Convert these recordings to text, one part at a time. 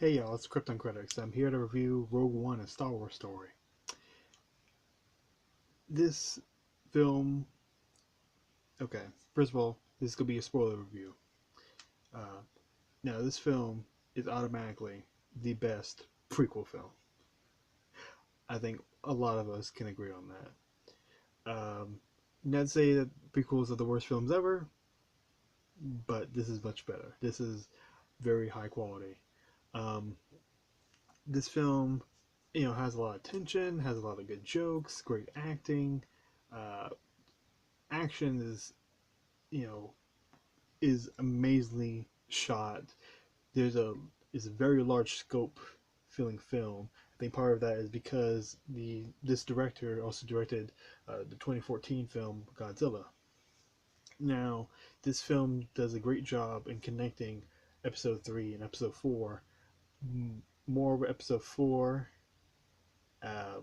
Hey y'all, it's Krypton Critics. I'm here to review Rogue One, a Star Wars story. This film, okay, first of all, this is going to be a spoiler review. Uh, Now, this film is automatically the best prequel film. I think a lot of us can agree on that. Not to say that prequels are the worst films ever, but this is much better. This is very high quality. Um, this film, has a lot of tension, has a lot of good jokes, great acting. Uh, Action you know is amazingly shot. There's a is a very large scope feeling film. I think part of that is because the this director also directed the 2014 film Godzilla. Now, this film does a great job in connecting episode 3 and episode 4. More of episode 4, uh,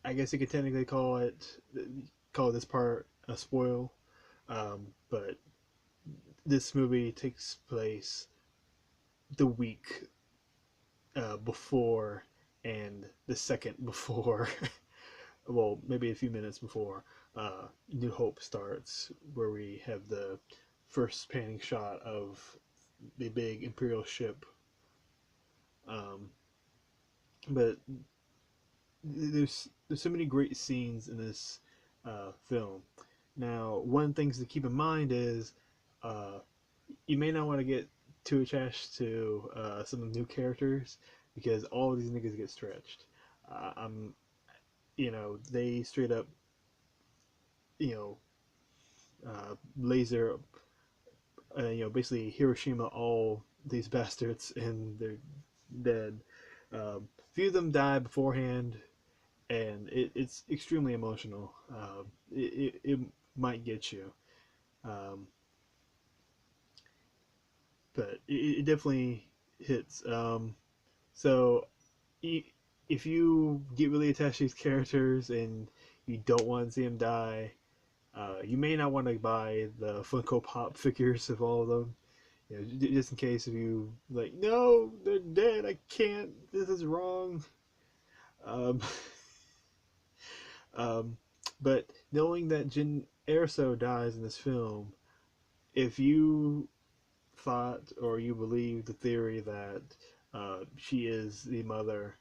I guess you could technically call this part a spoil, but this movie takes place the week before and the second before, well, maybe a few minutes before New Hope starts, where we have the first panning shot of the big Imperial ship. Um, but there's so many great scenes in this film. Now, one thing to keep in mind is uh, you may not want to get too attached to some of the new characters because all of these niggas get stretched. I'm, they straight up, you know, laser, basically Hiroshima all these bastards and they're dead. Few of them die beforehand, and it's extremely emotional. It might get you, um, but it definitely hits. So if you get really attached to these characters and you don't want to see them die, you may not want to buy the Funko Pop figures of all of them. Just in case if you like, no, they're dead. I can't. This is wrong. Um, um, but knowing that Jyn Erso dies in this film, if you thought or you believe the theory that she is the mother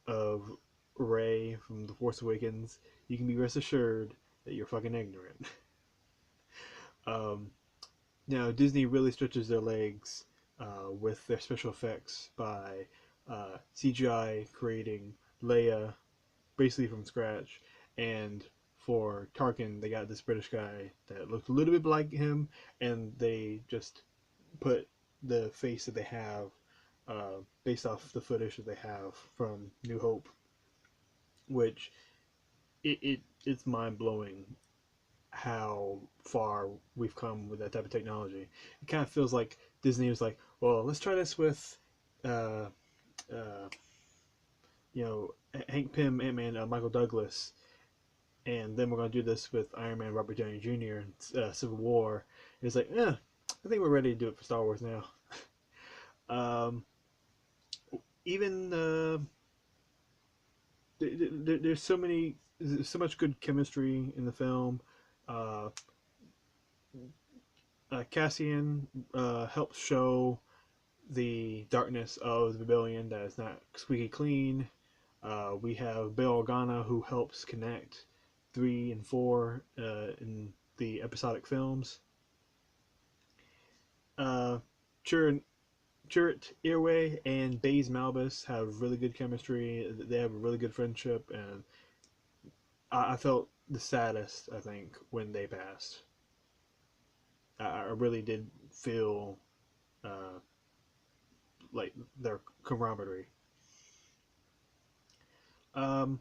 of Rey from The Force Awakens, you can be rest assured that you're fucking ignorant. um, Now, Disney really stretches their legs with their special effects by CGI creating Leia basically from scratch, and for Tarkin, they got this British guy that looked a little bit like him, and they just put the face that they have based off the footage that they have from New Hope, which it's mind blowing how far we've come with that type of technology. It kind of feels like Disney was like, well, let's try this with, uh, uh, Hank Pym, Ant Man, Michael Douglas, and then we're gonna do this with Iron Man, Robert Downey Jr. and Civil War. And it's like, I think we're ready to do it for Star Wars now. um, Even there's so much good chemistry in the film. Uh, Cassian helps show the darkness of the rebellion that is not squeaky clean. We have Bail Organa who helps connect 3 and 4 in the episodic films. Chirrut Earway and Baze Malbus have really good chemistry. They have a really good friendship, and I felt the saddest, I think, when they passed. I really did feel uh, like their camaraderie. Um,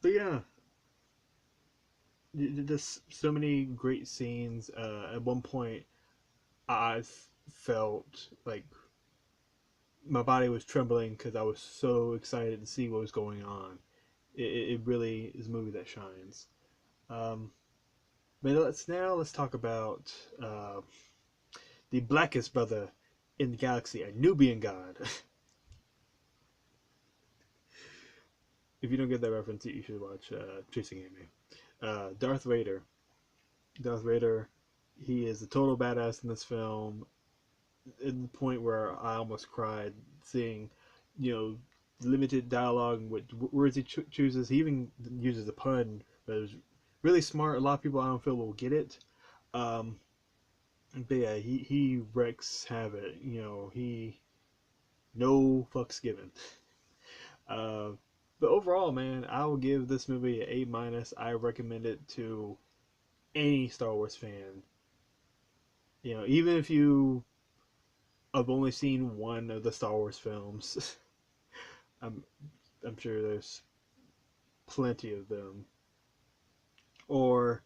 but yeah, just so many great scenes. At one point, I felt like my body was trembling because I was so excited to see what was going on. It really is a movie that shines. Um, but let's talk about the blackest brother in the galaxy, a Nubian god. If you don't get that reference, you should watch Chasing Amy. Darth Vader. Darth Vader, he is a total badass in this film. In the point where I almost cried seeing, you know, limited dialogue with words he chooses. He even uses a pun that is really smart. A lot of people I don't feel will get it. Um, but yeah, he wrecks havoc. You know, he no fucks given. Uh, but overall, man, I will give this movie an A-. I recommend it to any Star Wars fan. You know, even if you have only seen one of the Star Wars films, I'm I'm sure there's plenty of them. Or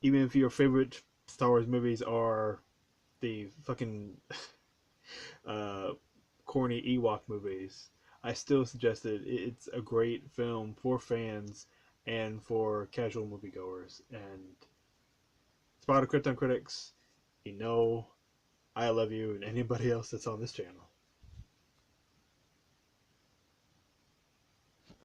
even if your favorite Star Wars movies are the fucking uh, corny Ewok movies, I still suggest that it's a great film for fans and for casual moviegoers. And Spot of Krypton Critics, you know I love you and anybody else that's on this channel.